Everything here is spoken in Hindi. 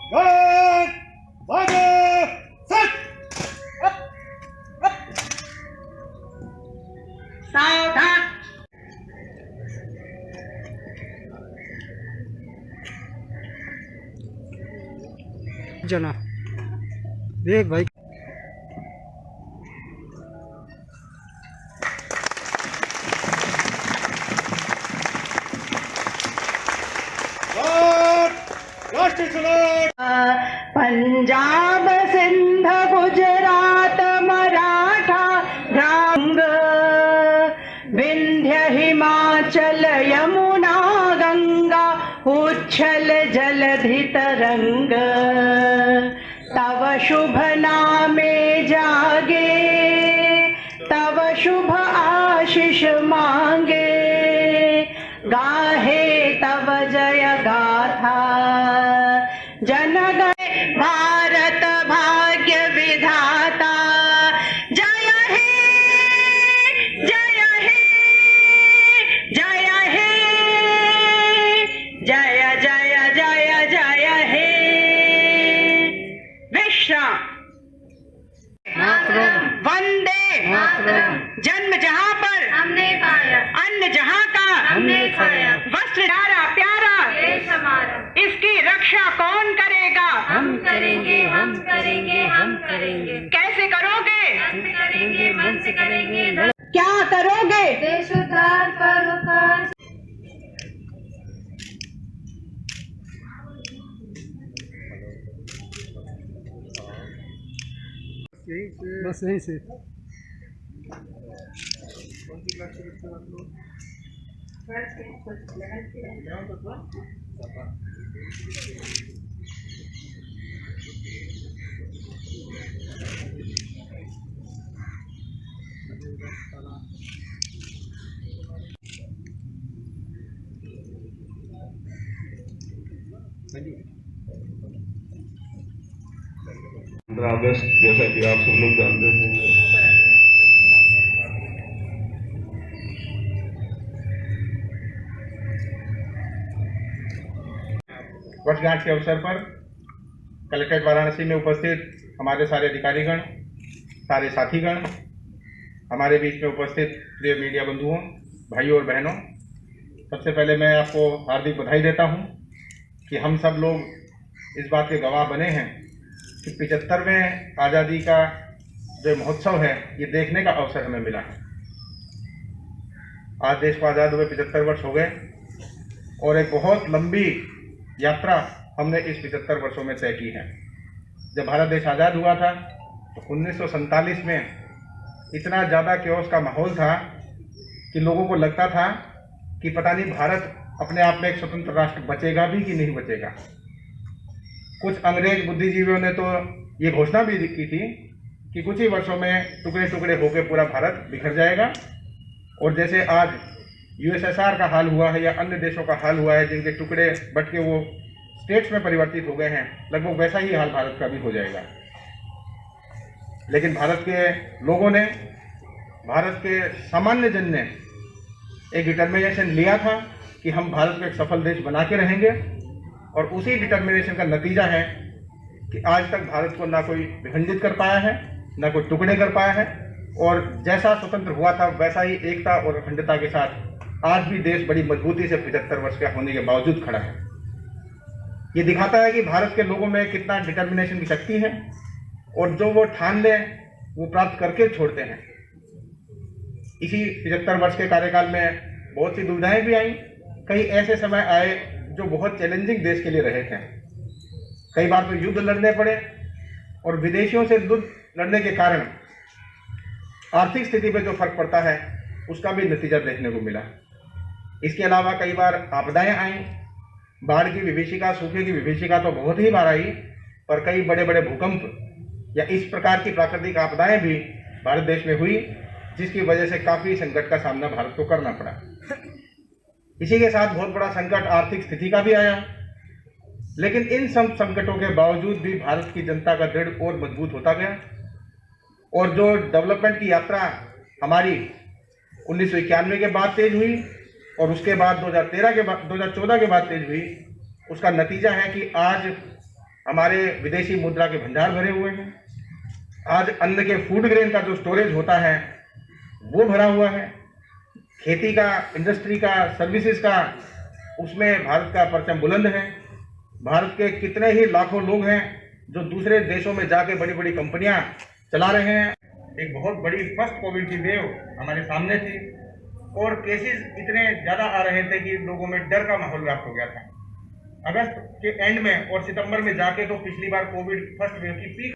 गलत आगे सेट सावधान। जना देख भाई राष्ट्रीय सलाट पंजाब सिंध गुजरात मराठा द्रांग विंध्य हिमाचल यमुना गंगा उच्छल जलधि तरंग तव शुभ नामे जागे तव शुभ आशीष मांगे गाहे तव जय गाथा जनगण भारत भाग्य विधाता जय हे जय हे जय हे जय जय जय जय हे विश्राम वंदे जन्म जहाँ पर हमने पाया, अन्न जहाँ का हमने खाया, वस्त्र प्यारा प्यारा देश हमारा, इसकी रक्षा कौन करेगा? हम करेंगे, हम करेंगे, हम करेंगे, कैसे करोगे? हम करेंगे, मन से करेंगे, क्या करोगे? देश उद्धार परोपकार। बस यहीं से अगस्त जैसा कि आप सब लोग जानते हैं वर्षगांठ के अवसर पर कलेक्ट्रेट वाराणसी में उपस्थित हमारे सारे अधिकारीगण, सारे साथीगण, हमारे बीच में उपस्थित प्रिय मीडिया बंधुओं, भाइयों और बहनों, सबसे पहले मैं आपको हार्दिक बधाई देता हूं कि हम सब लोग इस बात के गवाह बने हैं कि 75वें आज़ादी का जो महोत्सव है ये देखने का अवसर हमें मिला है। आज देश को आज़ाद हुए 75 वर्ष हो गए और एक बहुत लंबी यात्रा हमने इस 75 वर्षों में तय की है। जब भारत देश आज़ाद हुआ था तो 1947 में इतना ज़्यादा क्योस का माहौल था कि लोगों को लगता था कि पता नहीं भारत अपने आप में एक स्वतंत्र राष्ट्र बचेगा भी कि नहीं बचेगा। कुछ अंग्रेज बुद्धिजीवियों ने तो ये घोषणा भी की थी कि कुछ ही वर्षों में टुकड़े टुकड़े होकर पूरा भारत बिखर जाएगा और जैसे आज यूएसएसआर का हाल हुआ है या अन्य देशों का हाल हुआ है जिनके टुकड़े बट के वो स्टेट्स में परिवर्तित हो गए हैं, लगभग वैसा ही हाल भारत का भी हो जाएगा। लेकिन भारत के लोगों ने, भारत के सामान्य जन ने एक डिटर्मिनेशन लिया था कि हम भारत को एक सफल देश बना के रहेंगे और उसी डिटर्मिनेशन का नतीजा है कि आज तक भारत को ना कोई विखंडित कर पाया है, ना कोई टुकड़े कर पाया है और जैसा स्वतंत्र हुआ था वैसा ही एकता और अखंडता के साथ आज भी देश बड़ी मजबूती से 75 वर्ष का होने के बावजूद खड़ा है। ये दिखाता है कि भारत के लोगों में कितना डिटर्मिनेशन की शक्ति है और जो वो ठान ले वो प्राप्त करके छोड़ते हैं। इसी 75 वर्ष के कार्यकाल में बहुत सी दुविधाएं भी आई, कई ऐसे समय आए जो बहुत चैलेंजिंग देश के लिए रहे थे। कई बार तो युद्ध लड़ने पड़े और विदेशियों से युद्ध लड़ने के कारण आर्थिक स्थिति पे जो फर्क पड़ता है उसका भी नतीजा देखने को मिला। इसके अलावा कई बार आपदाएं आई, बाढ़ की विभीषिका, सूखे की विभीषिका तो बहुत ही बार आई, पर कई बड़े बड़े भूकंप या इस प्रकार की प्राकृतिक आपदाएं भी भारत देश में हुई, जिसकी वजह से काफी संकट का सामना भारत को करना पड़ा। इसी के साथ बहुत बड़ा संकट आर्थिक स्थिति का भी आया, लेकिन इन सब संकटों के बावजूद भी भारत की जनता का दृढ़ और मजबूत होता गया और जो डेवलपमेंट की यात्रा हमारी 1991 के बाद तेज हुई और उसके बाद 2014 के बाद तेज हुई, उसका नतीजा है कि आज हमारे विदेशी मुद्रा के भंडार भरे हुए हैं। आज अन्न के फूड ग्रेन का जो स्टोरेज होता है वो भरा हुआ है। खेती का, इंडस्ट्री का, सर्विसेज का, उसमें भारत का परचम बुलंद है। भारत के कितने ही लाखों लोग हैं जो दूसरे देशों में जाके बड़ी बड़ी कंपनियां चला रहे हैं। एक बहुत बड़ी फर्स्ट कोविड की वेव हमारे सामने थी और केसेस इतने ज़्यादा आ रहे थे कि लोगों में डर का माहौल व्याप्त हो गया था। अगस्त के एंड में और सितंबर में जाके तो पिछली बार कोविड फर्स्ट वेव की पीक